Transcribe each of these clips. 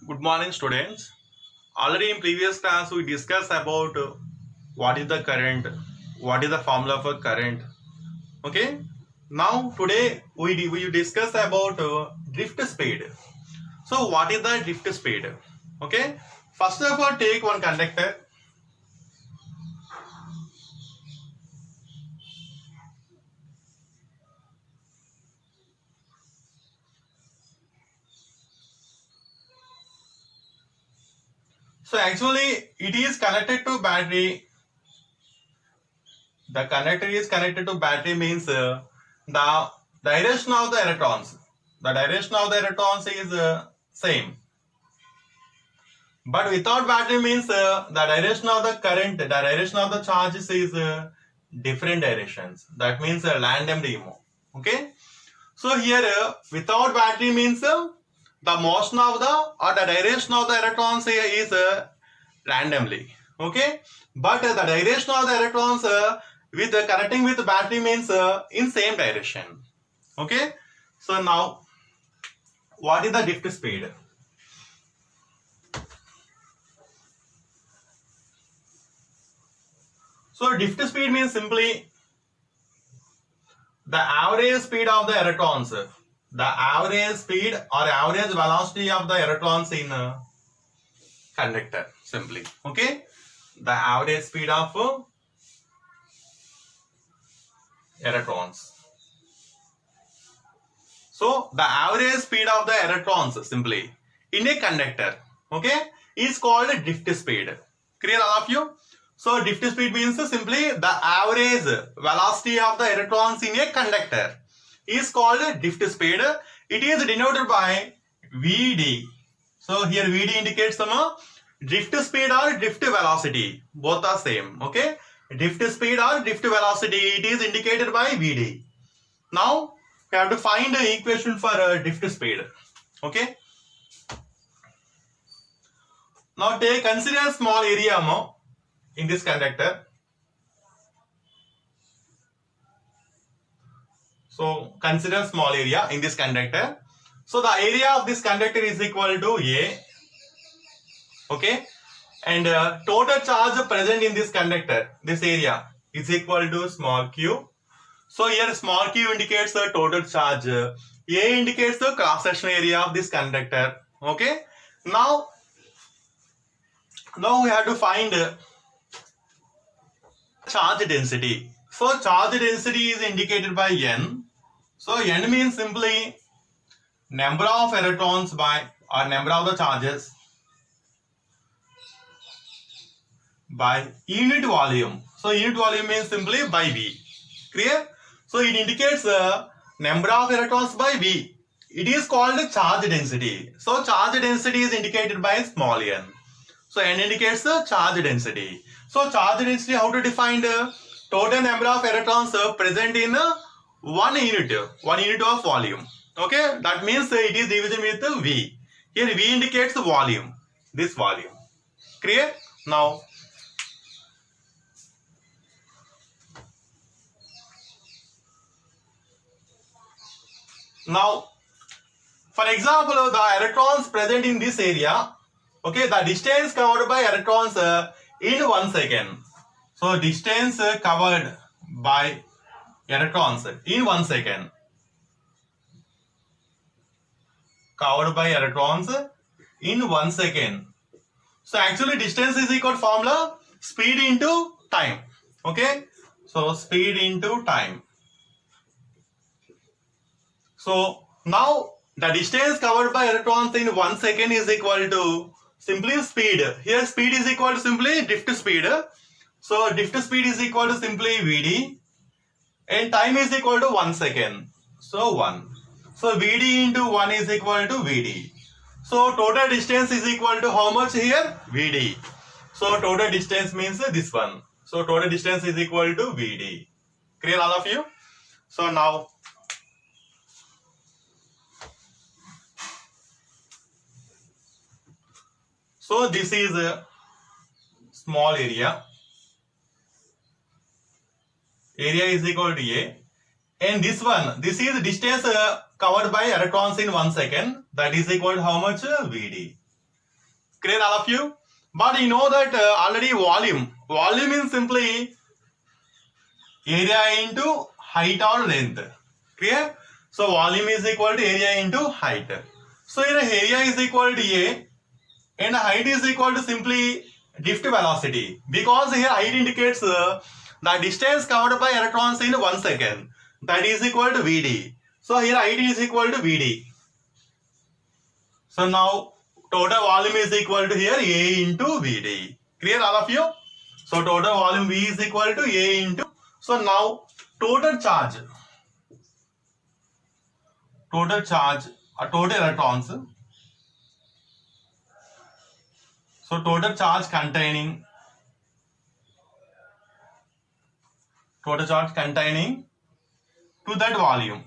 Good morning, students. Already in previous class we discussed about what is the current, what is the formula for current. Okay. Now today we discuss about drift speed. So what is the drift speed? Okay. First of all, take one conductor. So actually it is connected to battery. The conductor is connected to battery means the direction of the electrons. The direction of the electrons is same. But without battery means the direction of the current, the direction of the charges is different directions. That means randomly move. Okay. So here without battery means the motion of the or the direction of the electrons is randomly. Okay. But the direction of the electrons with connecting with the battery means in same direction. Okay. So now what is the drift speed? So drift speed means simply the average speed of the electrons, the average speed or average velocity of the electrons in a conductor simply. Okay, the average speed of electrons. So the average speed of the electrons simply in a conductor, okay, is called drift speed. Clear all of you? So drift speed means simply the average velocity of the electrons in a conductor is called drift speed. It is denoted by Vd. So here Vd indicates some drift speed or drift velocity. Both are same. Okay. Drift speed or drift velocity, it is indicated by Vd. Now we have to find the equation for drift speed. Okay. Now consider a small area in this conductor. So consider small area in this conductor. So the area of this conductor is equal to A. Okay. And total charge present in this conductor, this area, is equal to small q. So here small q indicates the total charge. A indicates the cross-section area of this conductor. Okay. Now we have to find charge density. So charge density is indicated by N. So N means simply number of electrons by or number of the charges by unit volume. So unit volume means simply by V. Clear? So it indicates the number of electrons by V. It is called charge density. So charge density is indicated by small n. So N indicates the charge density. So charge density, how to define the total number of electrons present in 1 unit of volume. Okay, that means it is division with V. Here V indicates the volume, this volume. Clear? Now for example, the electrons present in this area, okay, the distance covered by electrons in 1 second. So distance covered by electrons in 1 second. Covered by electrons in 1 second. So actually distance is equal to formula speed into time. Okay. So speed into time. So now the distance covered by electrons in 1 second is equal to simply speed. Here speed is equal to simply drift speed. So drift speed is equal to simply Vd. And time is equal to 1 second. So 1. So Vd into 1 is equal to Vd. So total distance is equal to how much here? Vd. So total distance means this one. So total distance is equal to Vd. Clear all of you? So now this is a small area. Area is equal to A. And this is distance covered by electrons in 1 second. That is equal to how much? Vd. Clear all of you? But you know that already volume. Volume means simply area into height or length. Clear? So volume is equal to area into height. So here area is equal to A and height is equal to simply drift velocity, because here height indicates the distance covered by electrons in 1 second, that is equal to Vd. So here height is equal to Vd. So now total volume is equal to here A into Vd. Clear all of you? So total volume V is equal to A into. So now total charge or total electrons. So total charge containing to that volume.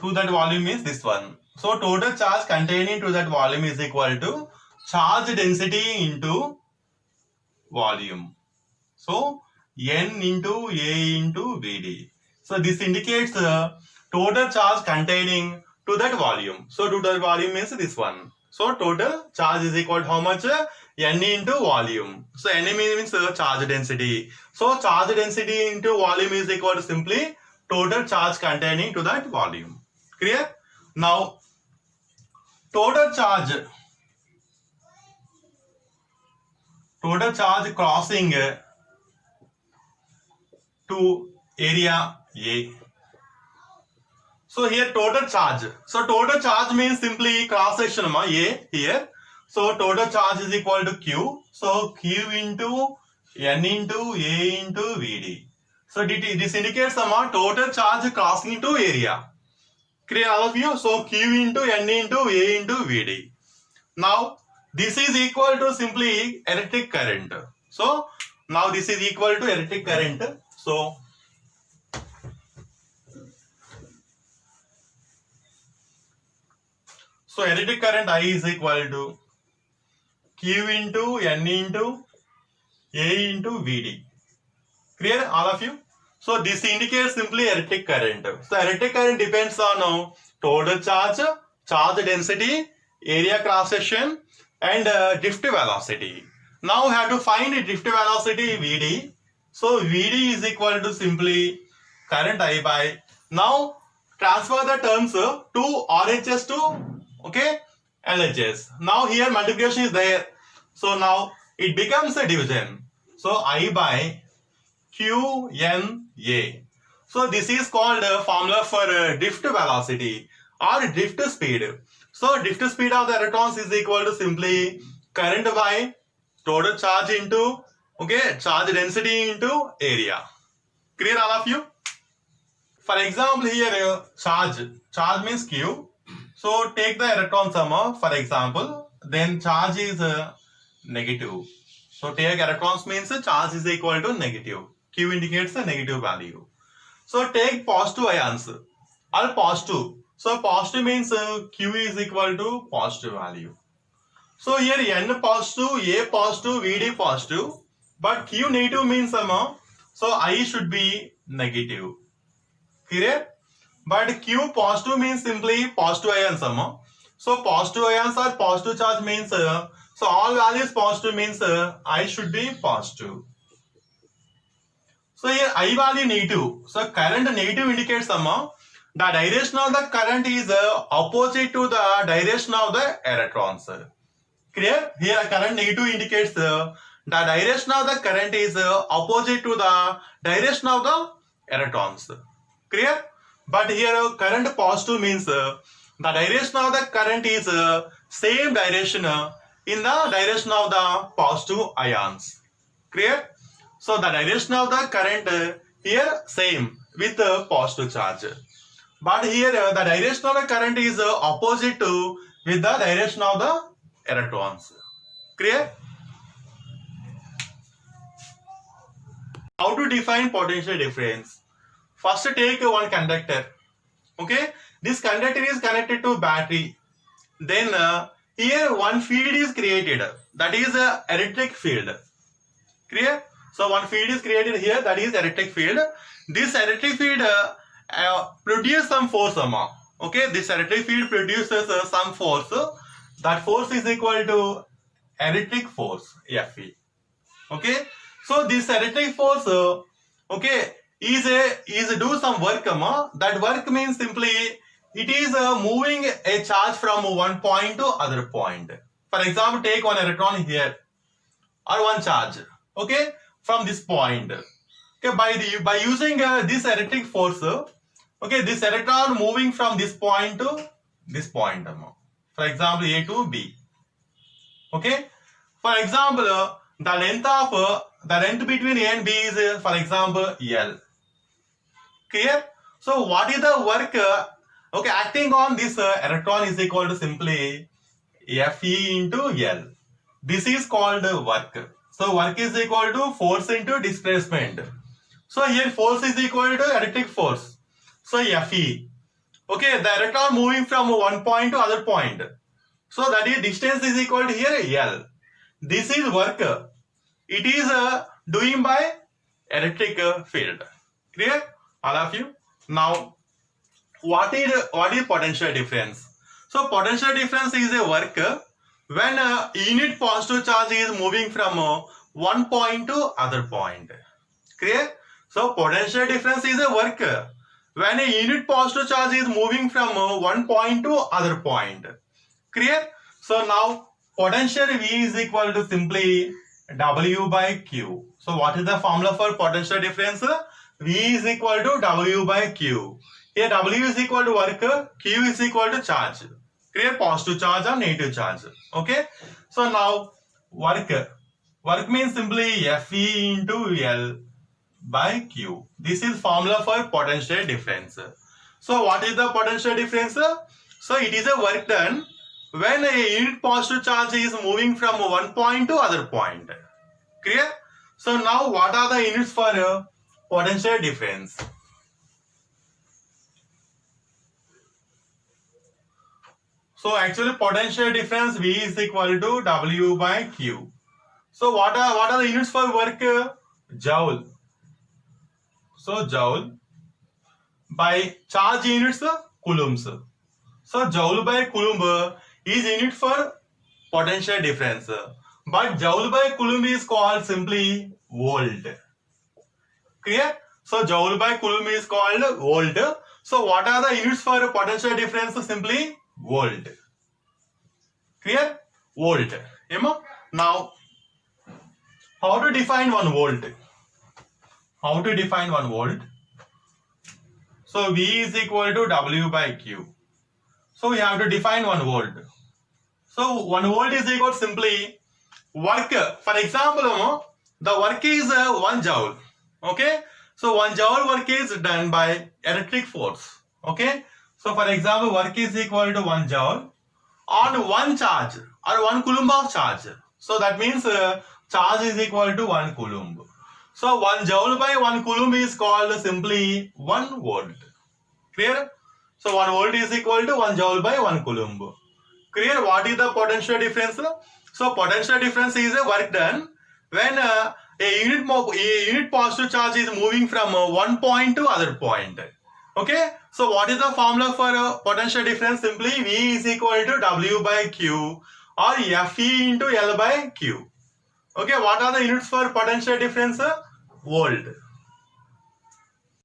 To that volume is this one. So total charge containing to that volume is equal to charge density into volume. So N into A into Vd. So this indicates the total charge containing to that volume. So total volume is this one. So total charge is equal to how much? N into volume. So N means charge density. So charge density into volume is equal to simply total charge containing to that volume. Clear? Now total charge crossing to area A. So here total charge. So total charge means simply cross section A here. So total charge is equal to Q. So Q into N into A into Vd. So this indicates total charge crossing into area. Clear all of you? So Q into N into A into Vd. Now this is equal to simply electric current. So now this is equal to electric current. So electric current I is equal to Q into N into A into Vd. Clear all of you? So this indicates simply electric current. So electric current depends on total charge, charge density, area cross section and drift velocity. Now we have to find drift velocity Vd. So Vd is equal to simply current I by. Now transfer the terms to RHS to LHS. Now here multiplication is there. So now it becomes a division. So I by QNA. So this is called a formula for drift velocity or drift speed. So drift speed of the electrons is equal to simply current by total charge into charge density into area. Clear all of you? For example here charge means Q. So take the electron sum for example, then charge is negative. So take electrons means charge is equal to negative. Q indicates a negative value. So take positive ions or positive. So positive means Q is equal to positive value. So here N positive, A positive, Vd positive, but Q negative means so I should be negative. Clear? But Q positive means simply positive ions So positive ions or positive charge means so all values positive means I should be positive. So here I value negative. So current negative indicates the direction of the current is opposite to the direction of the electrons. Clear? Here current negative indicates the direction of the current is opposite to the direction of the electrons. Clear? But here current positive means the direction of the current is same direction in the direction of the positive ions. Clear? So the direction of the current here same with positive charge. But here the direction of the current is opposite to with the direction of the electrons. Clear? How to define potential difference? First take one conductor. This conductor is connected to battery. Then here one field is created. That is electric field. Clear? So one field is created here. That is electric field. This electric field produces some force. This electric field produces some force. that force is equal to electric force, Fe. Okay, so this electric force, okay, is do some work, that work means simply it is moving a charge from one point to other point. For example, take one electron here or one charge, okay, from this point. Okay, by using this electric force, okay, this electron moving from this point to this point, for example, A to B. Okay, for example, the length between A and B is, for example, L. Clear? So what is the work, okay, acting on this electron is equal to simply Fe into L. This is called work. So work is equal to force into displacement. So here force is equal to electric force. So Fe. Okay, the electron moving from one point to other point. So that is distance is equal to here L. This is work. It is doing by electric field. Clear? All of you? Now, what is potential difference? So potential difference is a work when a unit positive charge is moving from one point to other point. Clear? So potential difference is a work when a unit positive charge is moving from one point to other point. Clear? So now potential V is equal to simply W by Q. So what is the formula for potential difference? V is equal to W by Q. Here W is equal to work, Q is equal to charge. Clear? Positive charge or negative charge. Okay? So now work. Work means simply Fe into L by Q. This is formula for potential difference. So what is the potential difference? So it is a work done when a unit positive charge is moving from one point to other point. Clear? So now what are the units for potential difference? So actually potential difference V is equal to W by Q. So what are the units for work? Joule. So joule. By charge units, coulombs. So joule by coulomb is unit for potential difference. But joule by coulomb is called simply volt. Clear? So joule by coulomb is called volt. So what are the units for potential difference? Simply volt. Clear? Volt. Now, how to define 1 volt? How to define 1 volt? So V is equal to W by Q. So we have to define 1 volt. So 1 volt is equal to simply work. For example, the work is 1 joule. Okay? So 1 joule work is done by electric force. Okay? So for example, work is equal to 1 joule on 1 charge or 1 coulomb of charge. So that means charge is equal to 1 coulomb. So 1 joule by 1 coulomb is called simply 1 volt. Clear? So 1 volt is equal to 1 joule by 1 coulomb. Clear? What is the potential difference? So potential difference is a work done when a unit positive charge is moving from one point to other point. Okay? So what is the formula for potential difference? Simply V is equal to W by Q or Fe into L by Q. Okay? What are the units for potential difference? Volt.